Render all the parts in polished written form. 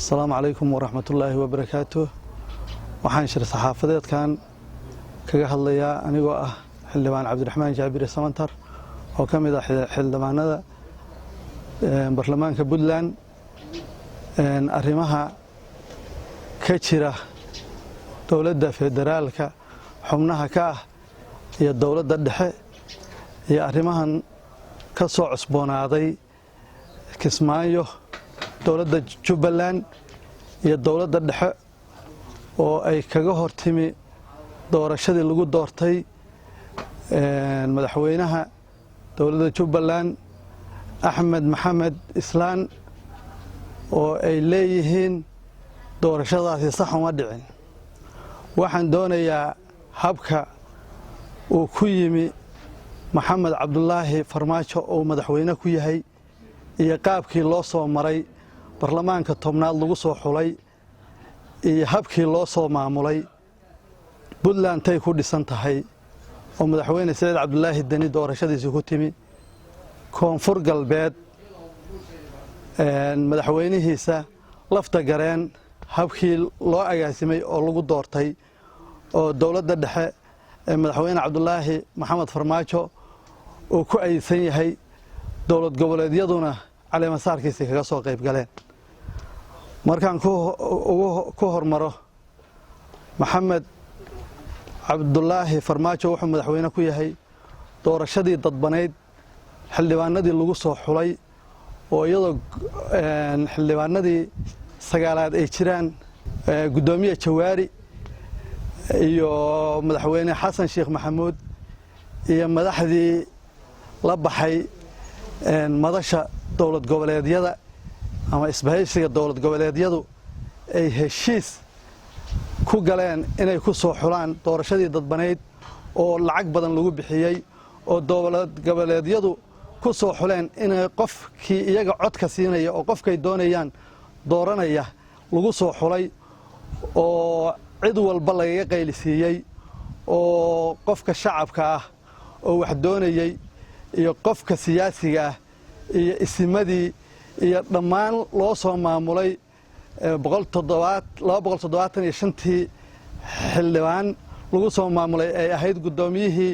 السلام عليكم ورحمة الله وبركاته. waxaan shir saxaafadeedkan kaga hadlayaa anigoo ah xildhibaan Cabdiraxmaan Jaabir Samantar oo kamid ah xildhibaanada baarlamaanka Puntland arrimaha ka jira dawladda federaalka xubnaha ka ah iyo dawladda dhexe iyo arrimahan ka soo cusboonaaday Kismaayo dawladda Jubbaland iyo dawladda dhexe oo ay kaga hortimi doorashadii lagu doortay madaxweynaha dawladda Jubbaland Axmed Maxamed Islaan oo ay leeyihiin doorashadaasi sax uma dhicin. waxaan doonayaa habka uu ku yimi Maxamed Cabdullaahi Farmaajo oo madaxweyne ku yahay iyo qaabkii loo soo maray baarlamaanka tobnaad lagu soo xulay iyo habkii loo soo maamulay Puntland tay ku dhisan tahay oo madaxweyne Saciid Cabdullaahi Dani doorashadiisa ku timi koonfur galbeed madaxweynihiisa lafta gareen habkii loo agaasimay oo lagu doortay oo dawladda dhexe madaxweyne Cabdullaahi Maxamed Farmaajo oo ku aysan yahay dawlad goboleedyaduna caleemasaarkiisa kaga soo qayb galeen. markaan ku hormaro Maxamed Cabdullaahi Farmaajo wuxuu madaxweyne ku yahay doorashadii dadbaneyd xildhibaanadii lagu soo xulay oo iyadoo xildhibaanadii sagaalaad ay jiraan gudoomiye Jawaari iyo madaxweyne Xasan Sheekh Maxamuud iyo madaxdii la baxay madasha dawlad goboleedyada ama isbahaysiga dawlad goboleedyadu ay heshiis ku galeen inay ku soo xulaan doorashadii dadbaneyd oo lacag badan lagu bixiyay oo dawlad goboleedyadu ku soo xuleen inay qofkii iyaga codka siinaya oo qofkay doonayaan dooranaya lagu soo xulay oo cid walba laga qaylisiiyay oo qofka shacabka ah oo wax doonayay iyo qofka siyaasiga ah iyo isimadii iyo dhammaan loo soo maamulay 275tii xildhibaan lagu soo maamulay ay ahayd gudoomiyihii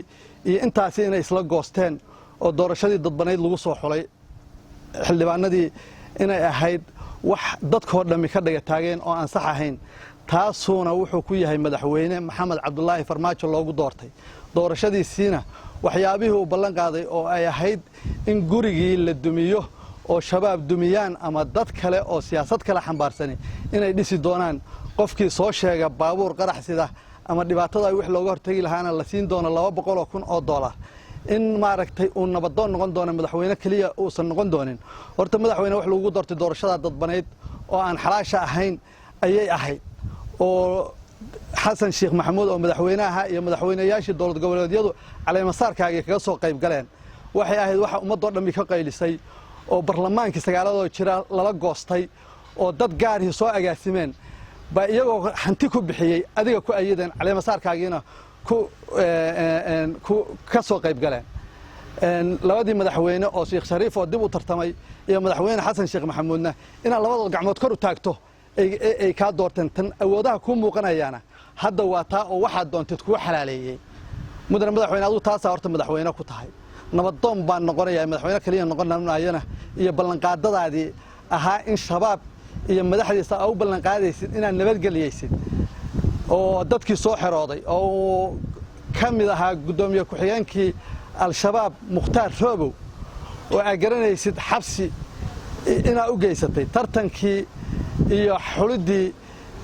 iyo intaasi inay isla goosteen oo doorashadii dadbaneyd lagu soo xulay xildhibaanadii inay ahayd wax dadkoo dhammi ka dhaga taageen oo aan sax ahayn. taasuna wuxuu ku yahay madaxweyne Maxamed Cabdullaahi Farmaajo loogu doortay doorashadiisina waxyaabihii uu ballan qaaday oo ay ahayd in gurigii la dumiyo oo shabaab dumiyaan ama dad kale oo siyaasad kale xambaarsan inay dhisi doonaan qofkii soo sheega baabuur qarax sida ama dhibaatada ay wax looga hortagi lahaana la siin doono $200,000 in maaragtay uu nabadoon noqon doono madaxweyne kaliya uusan noqon doonin. horta madaxweyne wax lagu doortay doorashada dadbaneyd oo aan xalaasha ahayn ayay ahayd oo Xasan Sheekh Maxamuud oo madaxweynaha iyo madaxweynayaashii dawlad goboleedyadu caleemasaarkaaga kaga soo qayb galeen waxay ahayd waxa ummadoo dhammi ka qaylisay oo baarlamaankii sagaaladoo jira lala goostay oo dad gaarihii soo agaasimeen ba iyagoo hanti ku bixiyay adiga ku ayideen caleemasaarkaagiina ka soo qayb galeen. labadii madaxweyne oo Sheekh Shariif oo dib u tartamay iyo madaxweyne Xasan Sheekh Maxamuudna inaan labadooda gacmood kor u taagto ay ka doorteen tan awoodaha ku muuqanayaana hadda waa taa oo waxa doontid ku xalaaleeyay mudane madaxweyne adu taas horta madaxweyne ku tahay nabadoon baan noqonayaa madaxweyne kaliya noqonayna iyo ballanqaadadaadii ahaa in shabaab iyo madaxdiisa ay u ballanqaadaysid inaan nabadgeliyaysid oo dadkii soo xirooday oo kamid ahaa gudoomiye ku-xigeenkii al-shabaab Mukhtaar Roobow oo ay garanaysid xabsi inaa u geysatay tartankii iyo xulidii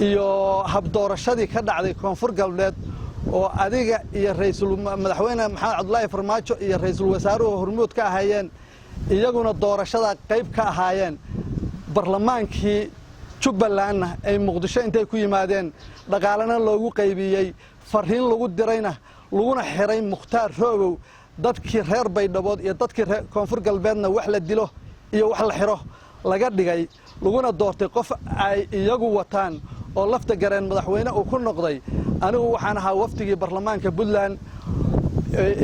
iyo hab doorashadii ka dhacday koonfur galbeed oo adiga iyo madaxweyne Maxamed Cabdullaahi Farmaajo iyo ra'iisul wasaaruhu hormuud ka ahaayeen iyaguna doorashada qayb ka ahaayeen baarlamaankii Jubbaland ay Muqdisho intay ku yimaadeen dhaqaalana loogu qaybiyay fariin lagu dirayna laguna xiray Mukhtaar Roobow dadkii reer Baydhabo iyo dadkii koonfur galbeedna wax la dilo iyo wax la xiro laga dhigay laguna doortay qof ay iyagu wataan oo lafta gareen madaxweyne uu ku noqday. anigu waxaan ahaa waftigii baarlamaanka Puntland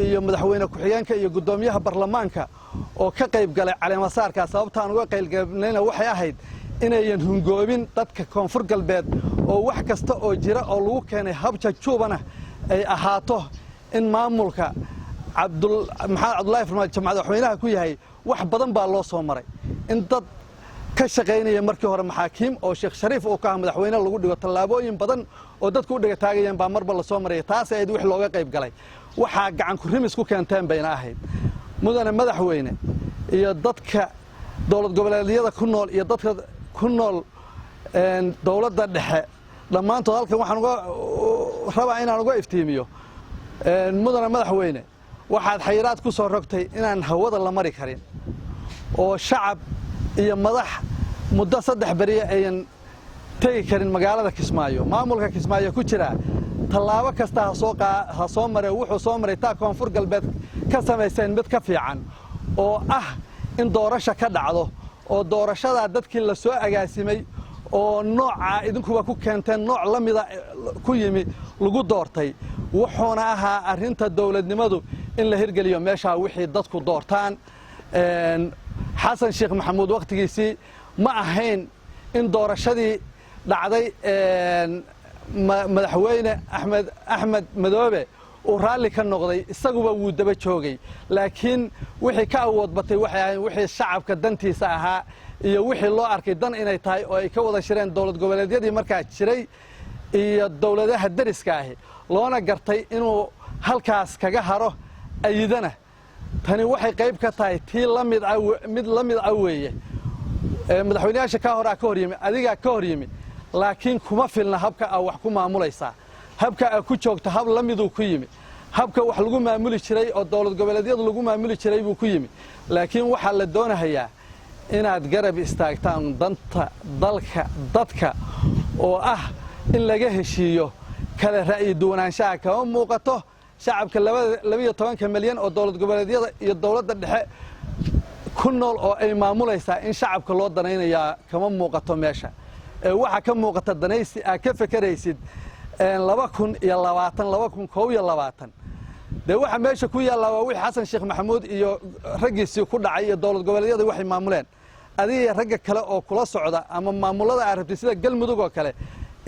iyo madaxweyne ku-xigeenka iyo gudoomiyaha baarlamaanka oo ka qayb galay caleemasaarka sababta aan uga qayb galnayna waxay ahayd inayan hungoobin dadka koonfur galbeed oo wax kasta oo jira oo lagu keenay habja juubana ay ahaato in maamulka maxamed cabdullaahi farmaajo madaxweynaha ku yahay wax badan baa loo soo maray in dad ka shaqaynaya markii hore maxaakiim oo sheekh shariif uu ka ah madaxweyne lagu dhigo tallaabooyin badan oo dadku u dhiga taagayeen baa marba la soo maraya taas ay wix looga qayb galay waxaa gacan ku rimis ku keenteen bayna ahayd mudane madaxweyne iyo dadka dowlad goboleedyada ku nool iyo dadka ku nool dowladda dhexe dhammaantood halkan waxaan uga rabaa inaan uga iftiimiyo mudane madaxweyne waxaad xayiraad ku soo rogtay inaan hawada la mari karin oo shacab iyo madax muddo 3 bari ayan tagi karin magaalada Kismaayo maamulka Kismaayo ku jira tallaabo kasta ha soo maray wuxuu soo maray taa koonfur galbeed ka sameeyeen mid ka fiican oo ah in doorasho ka dhacdo oo doorashada dadkii la soo agaasimay oo nooca idinkuba ku keenteen nooc la mid ah ku yimi lagu doortay wuxuuna ahaa arinta dawladnimadu in la hirgeliyo meesha wixii dadku doortaan xasan sheekh maxamuud waqtigiisii ma ahayn in doorashadii dhacday madaxweyne axmed madoobe uu raalli ka noqday isaguba wuu daba joogay laakiin wixii ka awood batay waxay ahayn wixii shacabka dantiisa ahaa iyo wixii loo arkay dan inay tahay oo ay ka wada shireen dowlad goboleedyadii markaa jiray iyo dowladaha dariska ah loona gartay inuu halkaas kaga haro ayidana tani waxay qayb ka tahay tii mid la mid ah weeye madaxweynayaasha ka hor yimi adiga ka hor yimi laakiin kuma filna habka wax ku maamulaysa habka ku joogta hab la mid uu ku yimi habka wax lagu maamuli jiray oo dowlad goboleedyada lagu maamuli jiray buu ku yimi laakiin waxa la doonayaa inaad garab istaagtaan danta dalka dadka oo ah in laga heshiiyo kala ra'yi duwanaanshaha kama muuqato shacabka 12 milyan oo dowlad goboleedyada iyo dowladda dhexe ku nool oo ay maamulaysaa in shacabka loo danaynayaa kama muuqato meesha waxa ka muuqata danaysi ka fakaraysid 2020 de waxa meesha ku yaala waa wixii xasan sheekh maxamuud iyo ragiisii ku dhacay iyo dowlad goboleedyada waxay maamuleen adiga ragga kale oo kula socda ama maamulada arabti sida galmudug oo kale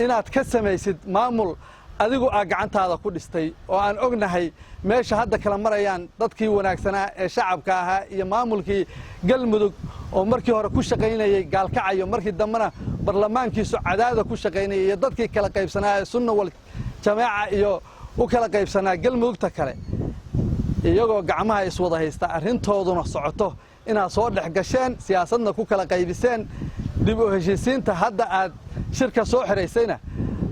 inaad ka samaysid maamul adigu gacantaada ku dhistay oo aan ognahay meesha hadda kala marayaan dadkii wanaagsanaa ee shacabka ahaa iyo maamulkii galmudug oo markii hore ku shaqaynayay gaalkacayo markii dambana barlamaankiisu cadaada ku shaqaynayay iyo dadkii kala qaybsanaa sunna wal jamaaca iyo u kala qaybsanaa galmudugta kale iyagoo gacmaha iswada haysta arintooduna socoto inaad soo dhex gasheen siyaasadna ku kala qaybiseen dib u heshiisiinta hadda aad shirka soo xiraysayna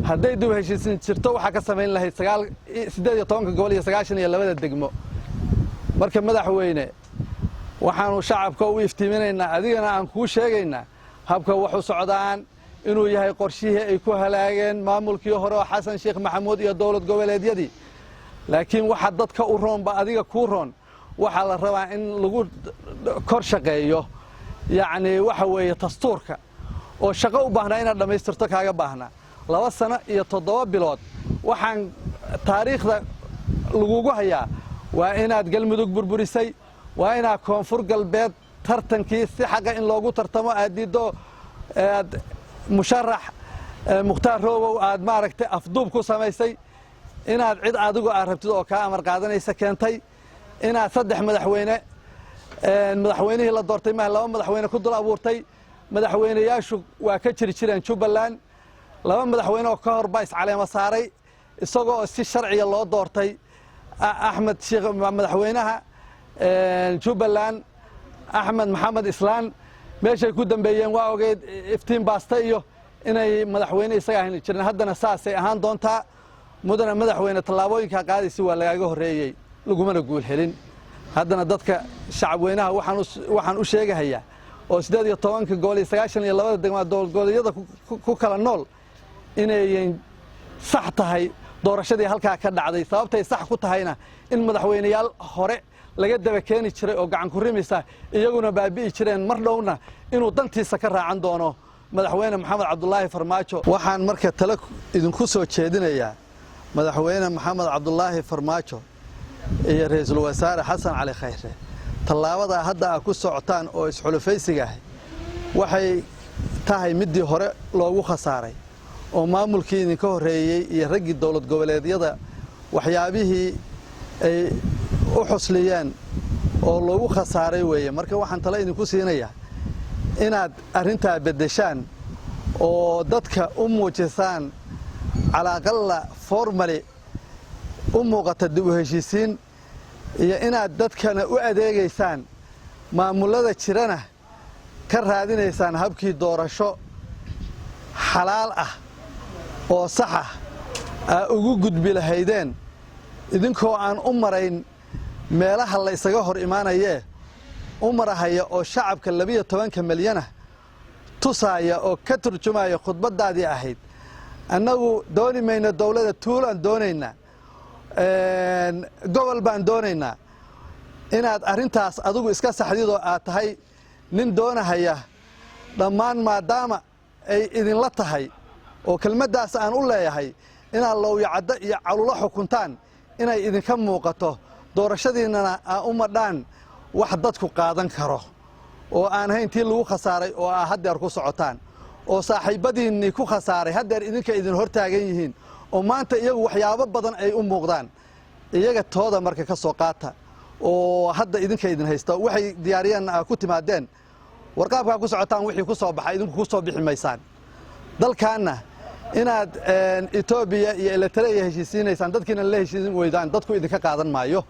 hadday dib u heshiisiin jirto waxa ka sameyn lahayd 18 gobol iyo 92 degmo marka madaxweyne waxaanu shacabka u iftiiminaynaa adigana aan kuu sheegaynaa habka wax u socdaan inuu yahay qorshihii ay ku halaageen maamulkii hore oo xasan sheekh maxamuud iyo dowlad goboleedyadii laakiin waxa dadka u roonba adiga ku roon waxa la rabaa in lagu kor shaqeeyo yacni waxa weeye dastuurka oo shaqo u baahnaa inaad dhammaystirto kaaga baahnaa 2 sano iyo 7 bilood waxaan taariikhda lagugu hayaa waa inaad galmudug burburisay waa inaad koonfur galbeed tartankii si xaqa in loogu tartamo aad diido musharax mukhtaar roobow aad maaragtay afduub ku samaysay inaad cid adigu aad rabtid oo ka amar qaadanaysa keentay inaad 3 madaxweynihii la doortay ma 2 madaxweyne ku dul abuurtay madaxweynayaashu waa ka jireen Jubbaland 2 madaxweyne oo ka hor bays caleema saaray isagoo si sharciya loo doortay Axmed Sheekh madaxweynaha Jubbaland Axmed Maxamed Islaan meeshay ku dambeeyeen waa ogeed iftiin baasta iyo inay madaxweyne isaga ahayn jireen haddana saasay ahaan doontaa mudana madaxweyne tallaabooyinka qaadaysi waa lagaga horeeyay lagumana guul helin haddana dadka shacabweynaha waxaan u sheegayaa oo 18 gobol iyo 92 degmo dowlad goboleedyada ku kala nool inay sax tahay doorashadii halka ka dhacday sababtay sax ku tahayna in madaxweynayaal hore laga daba keeni jiray oo gacan ku rimisa iyaguna baabi'i jireen mar dhowna inuu dantiisa ka raacan doono madaxweyne maxamed cabdullaahi farmaajo waxaan marka talo idinku soo jeedinayaa madaxweyne maxamed cabdullaahi farmaajo iyo ra'iisul wasaare xasan cali khayre tallaabada hadda ku socotaan oo isxulufaysiga waxay tahay midii hore loogu khasaaray oo maamulkii idinka horeeyey iyo raggii dowlad goboleedyada waxyaabihii ay u xusliyeen oo loogu khasaaray weeye marka waxaan tala idinku siinayaa inaad arrintaa beddeshaan oo dadka u muujisaan calaaqalla formally u muuqata dib u heshiisiin iyo inaad dadkana u adeegaysaan maamulada jirana ka raadinaysaan habkii doorasho xalaal ah oo sax ah ugu gudbi lahaydeen idinkoo aan u marayn meelaha la isaga hor imaanayee u marahaya oo shacabka 12 milyan tusaaya oo ka turjumaya khudbadaadii ahayd annagu dooni mayna dawladda tuulaan doonaynaa gobol baan doonaynaa inaad arrintaas adigu iska saxdidoo aad tahay nin doonahaya dhammaan maadaama ay idinla tahay oo kelmaddaas aan u leeyahay inaad lowyacaddo iyo calulo xukuntaan inay idinka muuqato doorashadiinnana aa u madhaan wax dadku qaadan karo oo aan hayn tii lagu khasaaray oo aa haddeer ku socotaan oo saaxiibbadiinnii ku khasaaray haddeer idinka idin hor taagan yihiin oo maanta iyagu waxyaabo badan ay u muuqdaan iyaga tooda marka ka soo qaata oo hadda idinka idin haysta waxay diyaariyeen ku timaadeen warqaabkaa ku socotaan wixii ku soo baxay idinku ku soo bixi maysaan dalkaanna inaad Ethiopia iyo Eritrea heshiisiinaysaan dadkiina la heshiisin weydaan dadku idinka qaadan maayo